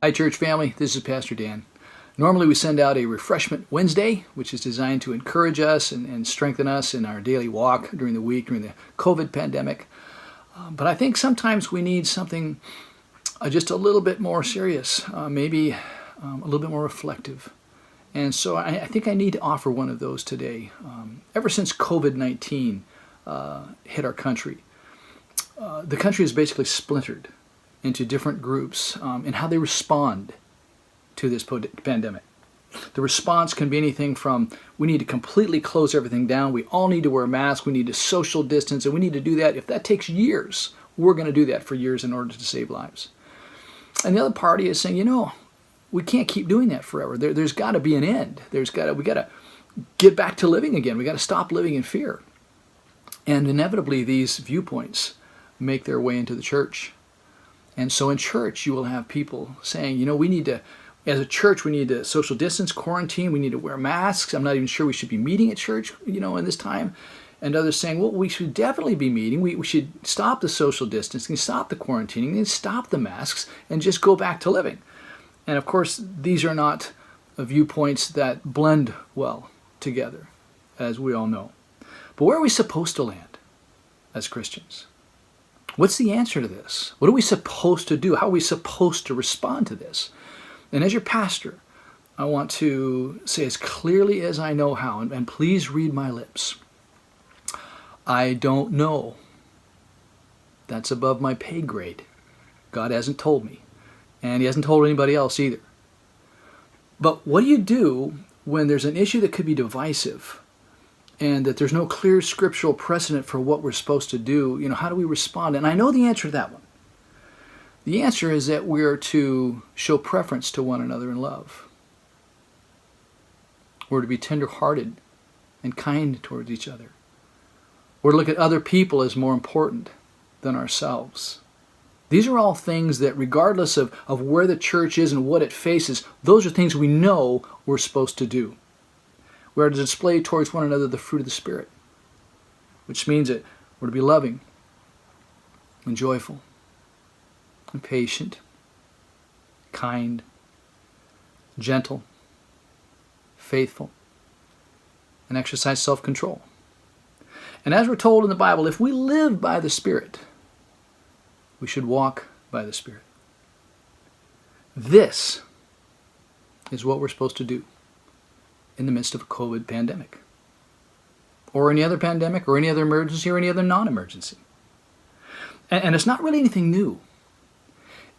Hi, church family. This is Pastor Dan. Normally we send out a Refreshment Wednesday, which is designed to encourage us and strengthen us in our daily walk during the week, during the COVID pandemic. But I think sometimes we need something just a little bit more serious, maybe a little bit more reflective. And so I think I need to offer one of those today. Ever since COVID-19 hit our country, the country is basically splintered into different groups in how they respond to this pandemic. The response can be anything from, we need to completely close everything down, we all need to wear masks, we need to social distance, and we need to do that. If that takes years, we're going to do that for years in order to save lives. And the other party is saying, we can't keep doing that forever. There's got to be an end. We got to get back to living again. We got to stop living in fear. And inevitably, these viewpoints make their way into the church. And so in church, you will have people saying, we need to, as a church, we need to social distance, quarantine, we need to wear masks. I'm not even sure we should be meeting at church, in this time. And others saying, well, we should definitely be meeting. We should stop the social distancing, stop the quarantining, and stop the masks, and just go back to living. And of course, these are not viewpoints that blend well together, as we all know. But where are we supposed to land as Christians? What's the answer to this? What are we supposed to do? How are we supposed to respond to this? And as your pastor, I want to say as clearly as I know how, and please read my lips, I don't know. That's above my pay grade. God hasn't told me, and He hasn't told anybody else either. But what do you do when there's an issue that could be divisive, and that there's no clear scriptural precedent for what we're supposed to do? How do we respond? And I know the answer to that one. The answer is that we're to show preference to one another in love. We're to be tender-hearted and kind towards each other. We're to look at other people as more important than ourselves. These are all things that, regardless of where the church is and what it faces, those are things we know we're supposed to do. We are to display towards one another the fruit of the Spirit, which means that we're to be loving and joyful and patient, kind, gentle, faithful, and exercise self-control. And as we're told in the Bible, if we live by the Spirit, we should walk by the Spirit. This is what we're supposed to do in the midst of a COVID pandemic, or any other pandemic, or any other emergency, or any other non-emergency. And it's not really anything new.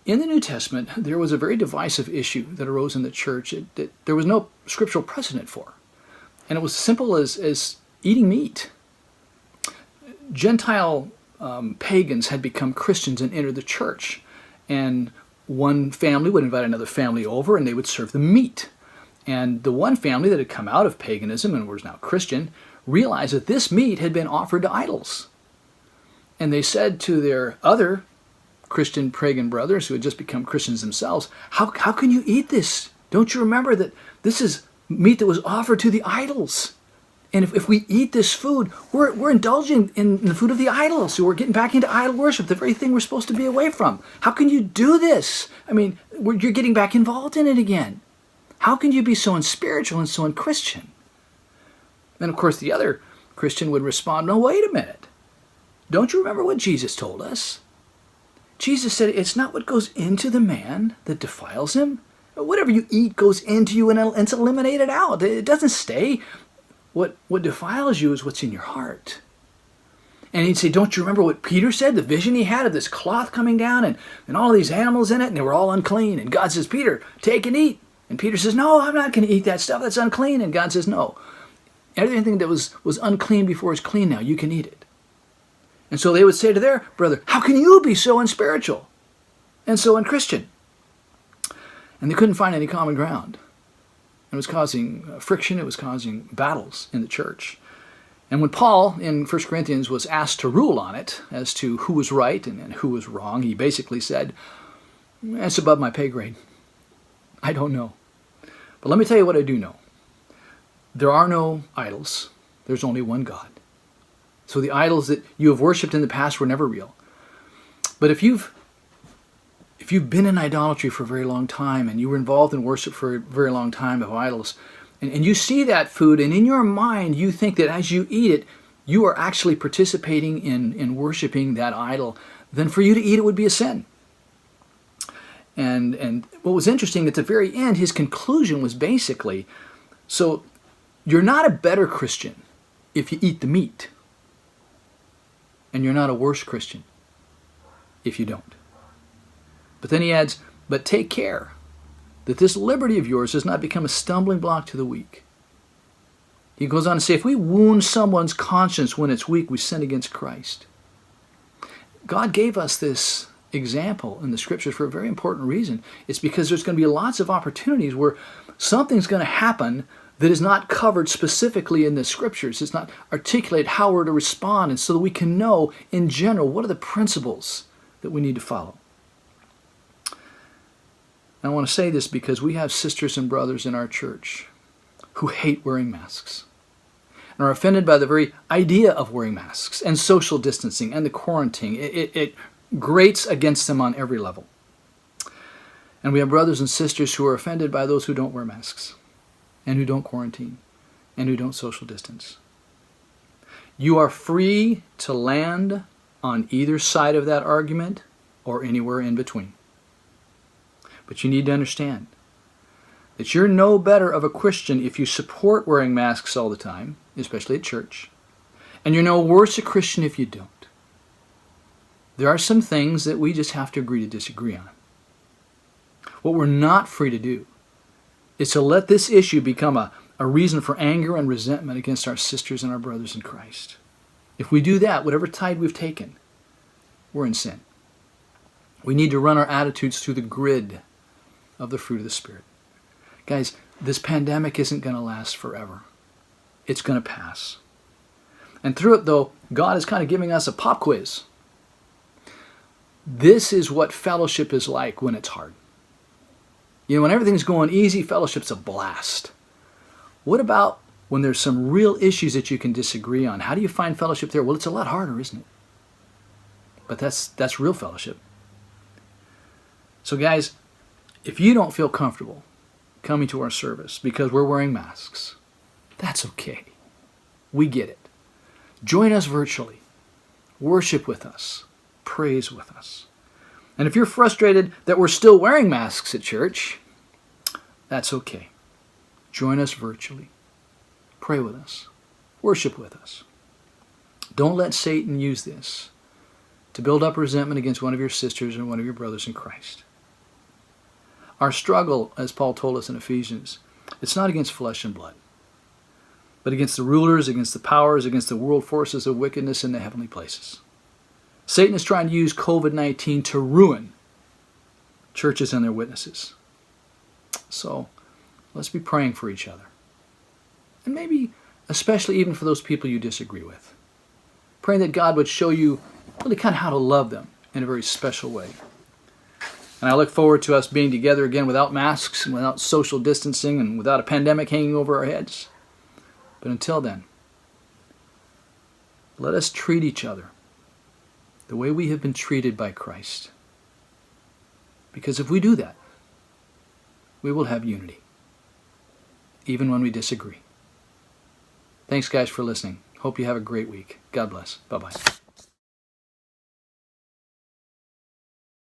In the New Testament, there was a very divisive issue that arose in the church that there was no scriptural precedent for. And it was as simple as eating meat. Gentile pagans had become Christians and entered the church. And one family would invite another family over, and they would serve them meat. And the one family that had come out of paganism and was now Christian realized that this meat had been offered to idols. And they said to their other Christian pagan brothers who had just become Christians themselves, how can you eat this? Don't you remember that this is meat that was offered to the idols? And if we eat this food, we're indulging in the food of the idols. So we're getting back into idol worship, the very thing we're supposed to be away from. How can you do this? You're getting back involved in it again. How can you be so unspiritual and so unchristian? And of course the other Christian would respond, no, wait a minute. Don't you remember what Jesus told us? Jesus said, it's not what goes into the man that defiles him. Whatever you eat goes into you and it's eliminated out. It doesn't stay. What defiles you is what's in your heart. And he'd say, don't you remember what Peter said? The vision he had of this cloth coming down and all these animals in it, and they were all unclean. And God says, Peter, take and eat. And Peter says, no, I'm not going to eat that stuff. That's unclean. And God says, no. Everything that was unclean before is clean now. You can eat it. And so they would say to their brother, how can you be so unspiritual and so unchristian? And they couldn't find any common ground. It was causing friction. It was causing battles in the church. And when Paul in 1 Corinthians was asked to rule on it as to who was right and who was wrong, he basically said, it's above my pay grade. I don't know. But let me tell you what I do know. There are no idols. There's only one God. So the idols that you have worshipped in the past were never real. But if you've if you've been in idolatry for a very long time and you were involved in worship for a very long time of idols, and you see that food and in your mind you think that as you eat it, you are actually participating in worshiping that idol, then for you to eat it would be a sin. And what was interesting, at the very end, his conclusion was basically, so you're not a better Christian if you eat the meat, and you're not a worse Christian if you don't. But then he adds, but take care that this liberty of yours does not become a stumbling block to the weak. He goes on to say, if we wound someone's conscience when it's weak, we sin against Christ. God gave us this example in the scriptures for a very important reason. It's because there's going to be lots of opportunities where something's going to happen that is not covered specifically in the scriptures. It's not articulated how we're to respond, and so that we can know in general what are the principles that we need to follow. And I want to say this because we have sisters and brothers in our church who hate wearing masks and are offended by the very idea of wearing masks and social distancing and the quarantine. It grates against them on every level. And we have brothers and sisters who are offended by those who don't wear masks and who don't quarantine and who don't social distance. You are free to land on either side of that argument or anywhere in between. But you need to understand that you're no better of a Christian if you support wearing masks all the time, especially at church, and you're no worse a Christian if you don't. There are some things that we just have to agree to disagree on. What we're not free to do is to let this issue become a reason for anger and resentment against our sisters and our brothers in Christ. If we do that, whatever tide we've taken, we're in sin. We need to run our attitudes through the grid of the fruit of the Spirit. Guys, this pandemic isn't going to last forever. It's going to pass. And through it, though, God is kind of giving us a pop quiz. This is what fellowship is like when it's hard. You know, when everything's going easy, fellowship's a blast. What about when there's some real issues that you can disagree on? How do you find fellowship there? Well, it's a lot harder, isn't it? But that's real fellowship. So guys, if you don't feel comfortable coming to our service because we're wearing masks, that's okay. We get it. Join us virtually. Worship with us. Praise with us. And if you're frustrated that we're still wearing masks at church, that's okay. Join us virtually. Pray with us. Worship with us. Don't let Satan use this to build up resentment against one of your sisters and one of your brothers in Christ. Our struggle, as Paul told us in Ephesians, it's not against flesh and blood, but against the rulers, against the powers, against the world forces of wickedness in the heavenly places. Satan is trying to use COVID-19 to ruin churches and their witnesses. So let's be praying for each other. And maybe especially even for those people you disagree with. Praying that God would show you really kind of how to love them in a very special way. And I look forward to us being together again without masks and without social distancing and without a pandemic hanging over our heads. But until then, let us treat each other the way we have been treated by Christ. Because if we do that, we will have unity, even when we disagree. Thanks, guys, for listening. Hope you have a great week. God bless. Bye-bye.